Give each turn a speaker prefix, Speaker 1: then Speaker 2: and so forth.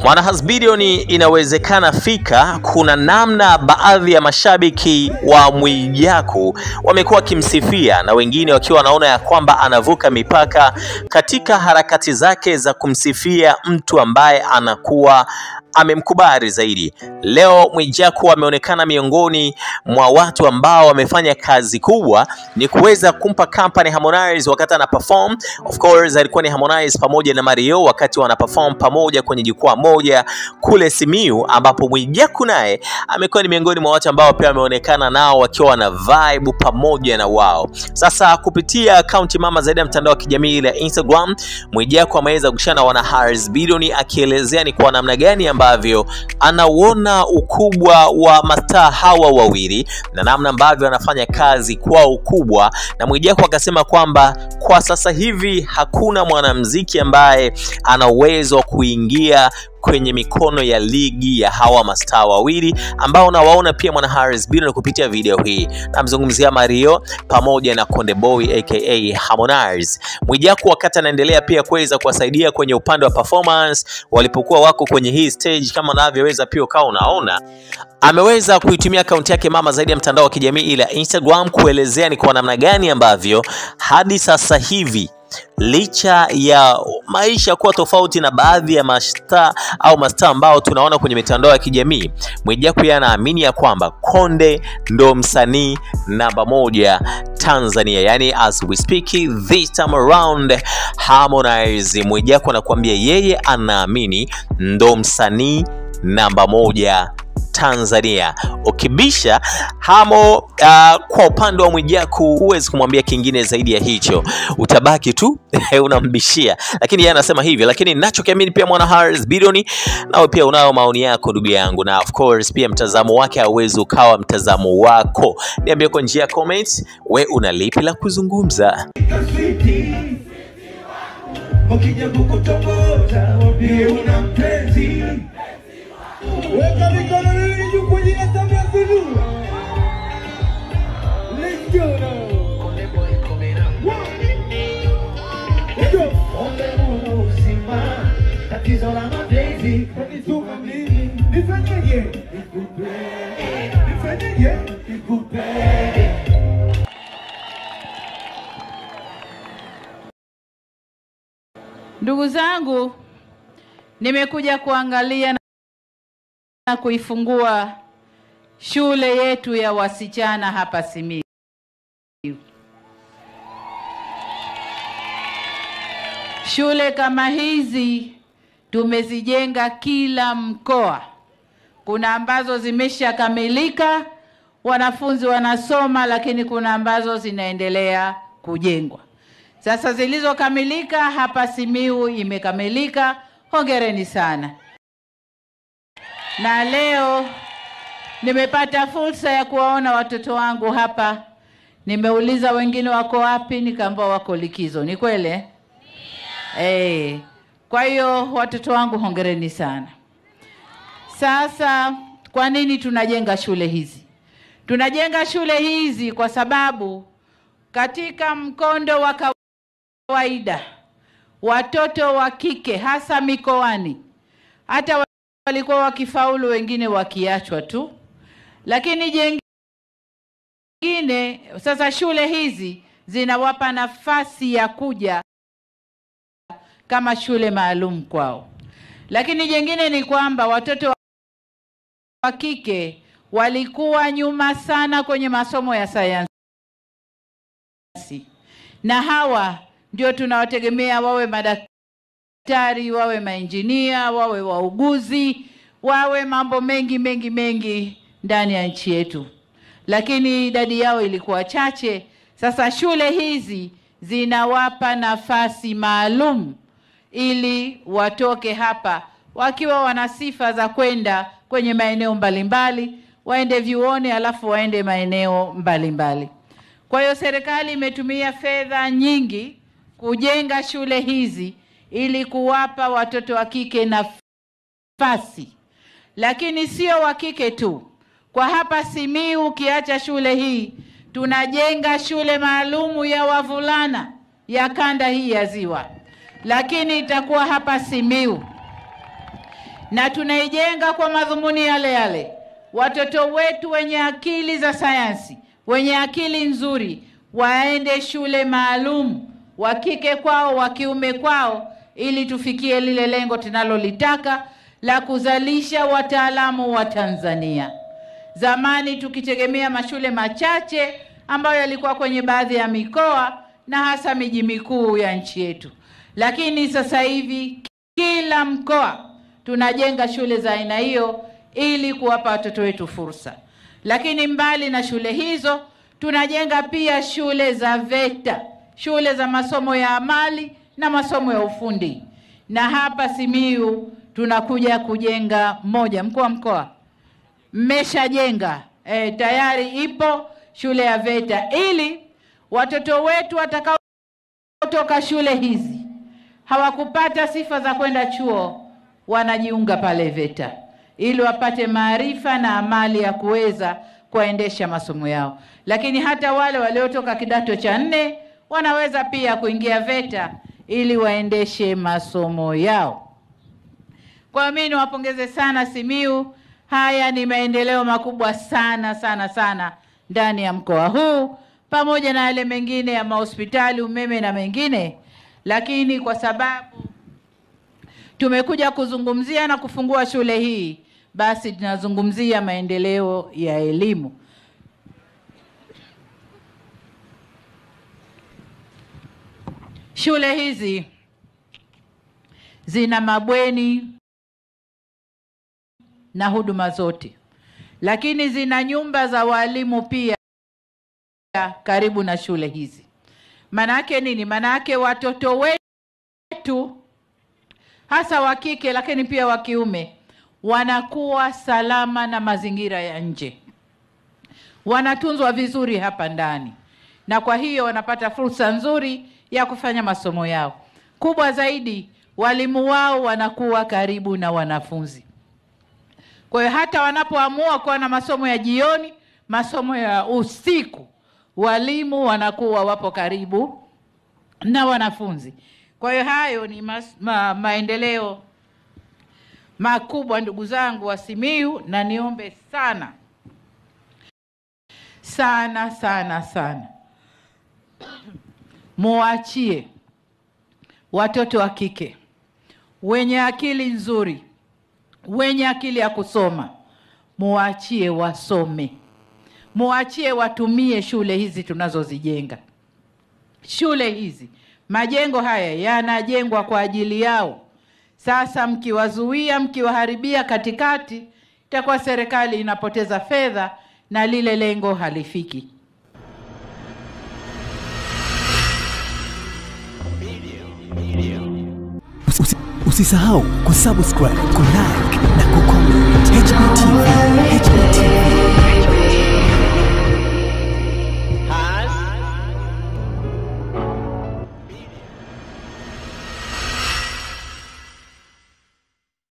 Speaker 1: Mwanahasbidion, inawezekana fika kuna namna baadhi ya mashabiki wa Mwijaku wamekuwa kimsifia na wengine wakiwa wanaona ya kwamba anavuka mipaka katika harakati zake za kumsifia mtu ambaye anakuwa amemkubali zaidi. Leo Mwijaku ameonekana miongoni mwa watu ambao wamefanya kazi kubwa ni kuweza kumpa company Harmonize wakati ana perform. Of course alikuwa ni Harmonize pamoja na Mario wakati wana perform pamoja kwenye jukwaa moja kule Simiyu, ambapo Mwijaku naye amekuwa ni miongoni mwa watu ambao pia wameonekana nao wakiwa na vibe pamoja na wao. Sasa kupitia account mama zaidi ya mtandao wa kijamii ile Instagram, Mwijaku ameweza kushana wana Harmonize akielezea ni kwa namna gani ambavyo anaona ukubwa wa mastaa hawa wawili na namna ambavyo anafanya kazi kwa ukubwa. Na Mwijaku akasema kwamba kwa sasa hivi hakuna mwanamuziki ambaye ana uwezo wa kuingia kwenye mikono ya ligi ya hawa mastaa wawili ambao nawaona pia mwana Harmonize kupitia video hii. Namzungumzia Mario pamoja na Konde Boy aka Harmonize. Mwijaku wakati anaendelea pia kuweza kuwasaidia kwenye upande wa performance walipokuwa wako kwenye hii stage, kama unavyoweza pia ukao unaona, ameweza kuitumia akaunti yake mama zaidi ya mtandao wa kijamii ile Instagram kuelezea ni kwa namna gani ambavyo hadi sasa hivi licha ya maisha kuwa tofauti na baadhi ya mastaa au mastaa ambao tunaona kwenye mitandao ya kijamii, Mwijaku anaamini ya kwamba Konde ndo msanii namba 1 Tanzania. Yani as we speak this time around Harmonize, Mwijaku anakuambia yeye anaamini ndo msanii namba 1 Tanzania. Ukibisha Hamo kwa upande wa Mwijaku huwezi kumwambia kingine zaidi ya hicho, utabaki tu unambishia, lakini yeye anasema hivi. Lakini ninachokiamini pia mwana Harmonize, nao pia unao maoni yako ndugu yangu, na of course pia mtazamo wake hauwezi ukawa mtazamo wako. Niambie kwa njia ya comments, we una lipi la kuzungumza? Ukijaribu kutongoza wambie una mpenzi. Weka mikono miwili juu kwa jina Samia Suluhu. Let's go now. Konde Boy komera. Let's go. Konde Boy usima. Tatizo la mapenzi. Kanisuka mimi. Nifanyeje? Nikupe. Nifanyeje? Nikupe.
Speaker 2: Ndugu zangu, nimekuja kuangalia na kuifungua shule yetu ya wasichana hapa Simiyu. Shule kama hizi tumezijenga kila mkoa. Kuna ambazo zimeshakamilika, wanafunzi wanasoma, lakini kuna ambazo zinaendelea kujengwa. Sasa zilizokamilika hapa Simiyu imekamilika. Hongereni sana. Na leo nimepata fursa ya kuwaona watoto wangu hapa. Nimeuliza wengine wako wapi, nikaambiwa wako likizo. Ni kweli? Kwa hiyo watoto wangu hongereni sana. Sasa kwa nini tunajenga shule hizi? Tunajenga shule hizi kwa sababu katika mkondo wa kawaida watoto wa kike hasa mikoani hata walikuwa wakifaulu, wengine wakiachwa tu. Lakini jengine sasa shule hizi zinawapa nafasi ya kuja kama shule maalum kwao. Lakini jengine ni kwamba watoto wa kike walikuwa nyuma sana kwenye masomo ya sayansi, na hawa ndio tunawategemea wawe madaktari, wawe mainjinia, wawe wauguzi, wawe mambo mengi ndani ya nchi yetu. Lakini idadi yao ilikuwa chache. Sasa shule hizi zinawapa nafasi maalum ili watoke hapa wakiwa wana sifa za kwenda kwenye maeneo mbalimbali, waende vyuoni alafu waende maeneo mbalimbali. Kwa hiyo serikali imetumia fedha nyingi kujenga shule hizi ili kuwapa watoto wa kike nafasi. Lakini sio wa kike tu. Kwa hapa Simiyu ukiacha shule hii, tunajenga shule maalumu ya wavulana ya kanda hii ya Ziwa. Lakini itakuwa hapa Simiyu. na tunaijenga kwa madhumuni yale yale. Watoto wetu wenye akili za sayansi, wenye akili nzuri, waende shule maalum, wa kike kwao, wa kiume kwao, ili tufikie lile lengo tunalolitaka la kuzalisha wataalamu wa Tanzania. Zamani tukitegemea mashule machache ambayo yalikuwa kwenye baadhi ya mikoa na hasa miji mikuu ya nchi yetu. Lakini sasa hivi kila mkoa tunajenga shule za aina hiyo ili kuwapa watoto wetu fursa. Lakini mbali na shule hizo, tunajenga pia shule za VETA, shule za masomo ya amali na masomo ya ufundi. Na hapa Simiyu tunakuja kujenga moja. Mkuu wa mkoa, mmeshajenga tayari ipo shule ya VETA, ili watoto wetu watakao kutoka shule hizi hawakupata sifa za kwenda chuo, wanajiunga pale VETA ili wapate maarifa na amali ya kuweza kuendesha masomo yao. Lakini hata wale waliotoka kidato cha 4 wanaweza pia kuingia VETA ili waendeshe masomo yao. Kwa mimi niwapongeze sana Simiyu. Haya ni maendeleo makubwa sana sana sana ndani ya mkoa huu, pamoja na yale mengine ya mahospitali, umeme na mengine. Lakini kwa sababu tumekuja kuzungumzia na kufungua shule hii, basi tunazungumzia maendeleo ya elimu. Shule hizi zina mabweni na huduma zote, lakini zina nyumba za walimu pia karibu na shule hizi. Manake nini? Manake watoto wetu hasa wa kike lakini pia wa kiume wanakuwa salama na mazingira ya nje, wanatunzwa vizuri hapa ndani, na kwa hiyo wanapata fursa nzuri ya kufanya masomo yao. Kubwa zaidi, walimu wao wanakuwa karibu na wanafunzi. Kwa hiyo hata wanapoamua kuwa na masomo ya jioni, masomo ya usiku, walimu wanakuwa wapo karibu na wanafunzi. Kwa hiyo hayo ni maendeleo makubwa, ndugu zangu wa Simiyu, na niombe sana sana sana sana muachie watoto wa kike wenye akili nzuri, wenye akili ya kusoma, muachie wasome, muachie watumie shule hizi tunazozijenga. Shule hizi, majengo haya yanajengwa kwa ajili yao. Sasa mkiwazuia, mkiwaharibia katikati, itakuwa serikali inapoteza fedha na lile lengo halifiki.
Speaker 3: Usisahau kusubscribe, kulike na kucomment. HBTV.